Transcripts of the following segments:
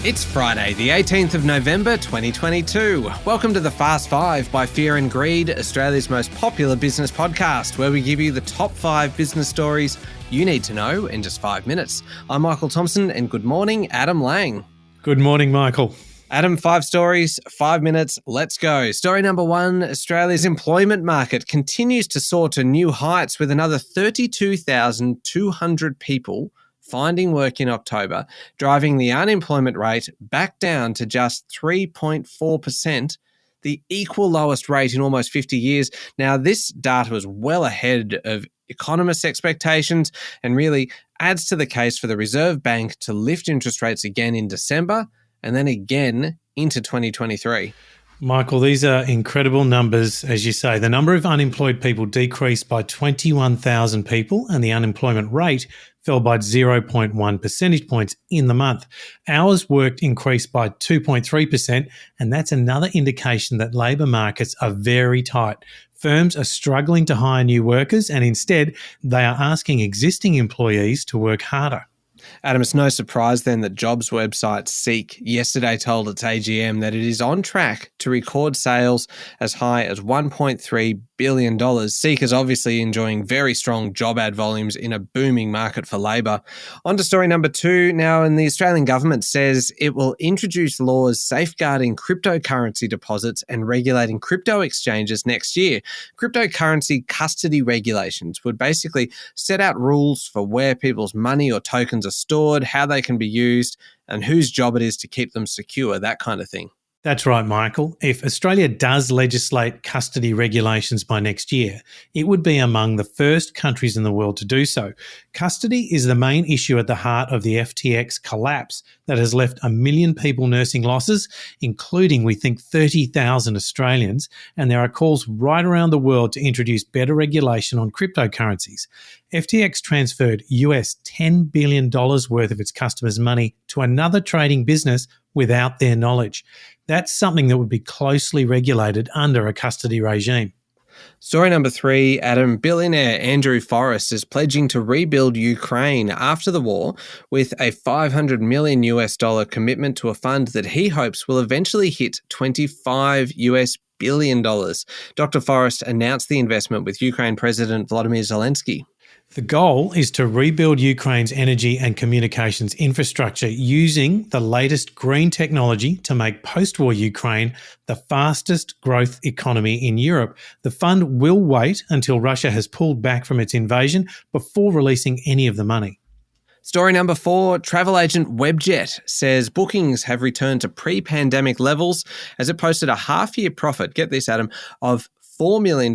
It's Friday, the 18th of November 2022. Welcome to the Fast Five by Fear and Greed, Australia's most popular business podcast, where we give you the top 5 business stories you need to know in just 5 minutes. I'm Michael Thompson, and good morning, Adam Lang. Good morning, Michael. Adam, 5 stories, 5 minutes, let's go. Story number 1, Australia's employment market continues to soar to new heights with another 32,200 people finding work in October, driving the unemployment rate back down to just 3.4%, the equal lowest rate in almost 50 years. Now, this data was well ahead of economists' expectations and really adds to the case for the Reserve Bank to lift interest rates again in December and then again into 2023. Michael, these are incredible numbers, as you say. The number of unemployed people decreased by 21,000 people and the unemployment rate fell by 0.1 percentage points in the month. Hours worked increased by 2.3%, and that's another indication that labour markets are very tight. Firms are struggling to hire new workers, and instead they are asking existing employees to work harder. Adam, it's no surprise then that jobs website Seek yesterday told its AGM that it is on track to record sales as high as $1.3 billion. Seek is obviously enjoying very strong job ad volumes in a booming market for labour. On to story number 2 now, and the Australian government says it will introduce laws safeguarding cryptocurrency deposits and regulating crypto exchanges next year. Cryptocurrency custody regulations would basically set out rules for where people's money or tokens are stored, how they can be used, and whose job it is to keep them secure, that kind of thing. That's right, Michael. If Australia does legislate custody regulations by next year, it would be among the first countries in the world to do so. Custody is the main issue at the heart of the FTX collapse that has left 1 million people nursing losses, including, we think, 30,000 Australians, and there are calls right around the world to introduce better regulation on cryptocurrencies. FTX transferred US $10 billion worth of its customers' money to another trading business without their knowledge. That's something that would be closely regulated under a custody regime. Story number 3, Adam. Billionaire Andrew Forrest is pledging to rebuild Ukraine after the war with a $500 million commitment to a fund that he hopes will eventually hit $25 billion. Dr. Forrest announced the investment with Ukraine President Volodymyr Zelensky. The goal is to rebuild Ukraine's energy and communications infrastructure using the latest green technology to make post-war Ukraine the fastest growth economy in Europe. The fund will wait until Russia has pulled back from its invasion before releasing any of the money. Story number 4, travel agent Webjet says bookings have returned to pre-pandemic levels as it posted a half-year profit, get this, Adam, of $4 million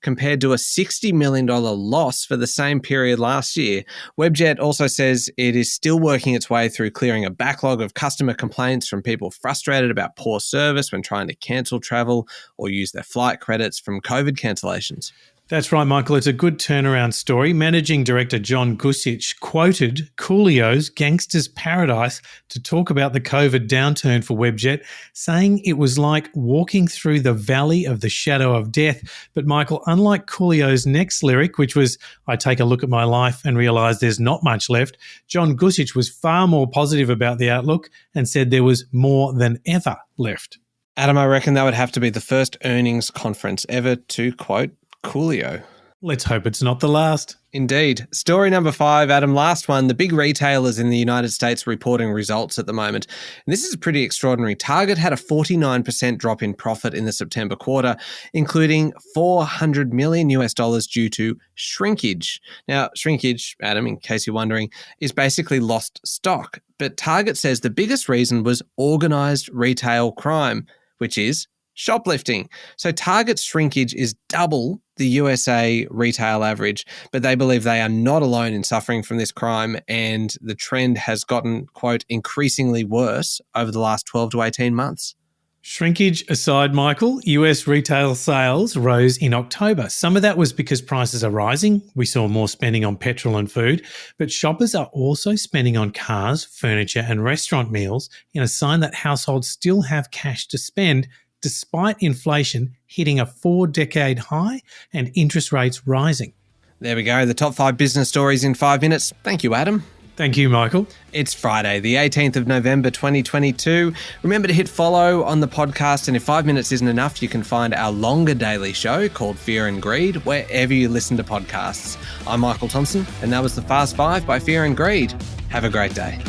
compared to a $60 million loss for the same period last year. Webjet also says it is still working its way through clearing a backlog of customer complaints from people frustrated about poor service when trying to cancel travel or use their flight credits from COVID cancellations. That's right, Michael. It's a good turnaround story. Managing Director John Gusich quoted Coolio's Gangster's Paradise to talk about the COVID downturn for Webjet, saying it was like walking through the valley of the shadow of death. But Michael, unlike Coolio's next lyric, which was, I take a look at my life and realise there's not much left, John Gusich was far more positive about the outlook and said there was more than ever left. Adam, I reckon that would have to be the first earnings conference ever to quote Coolio. Let's hope it's not the last. Indeed. Story number 5, Adam, last one. The big retailers in the United States are reporting results at the moment. And this is pretty extraordinary. Target had a 49% drop in profit in the September quarter, including $400 million due to shrinkage. Now, shrinkage, Adam, in case you're wondering, is basically lost stock. But Target says the biggest reason was organized retail crime, which is shoplifting. So Target's shrinkage is double the USA retail average, but they believe they are not alone in suffering from this crime, and the trend has gotten, quote, increasingly worse over the last 12 to 18 months. Shrinkage aside, Michael, US retail sales rose in October. Some of that was because prices are rising. We saw more spending on petrol and food, but shoppers are also spending on cars, furniture and restaurant meals in a sign that households still have cash to spend despite inflation hitting a 4-decade high and interest rates rising. There we go, the top 5 business stories in 5 minutes. Thank you, Adam. Thank you, Michael. It's Friday, the 18th of November, 2022. Remember to hit follow on the podcast, and if 5 minutes isn't enough, you can find our longer daily show called Fear and Greed wherever you listen to podcasts. I'm Michael Thompson, and that was the Fast Five by Fear and Greed. Have a great day.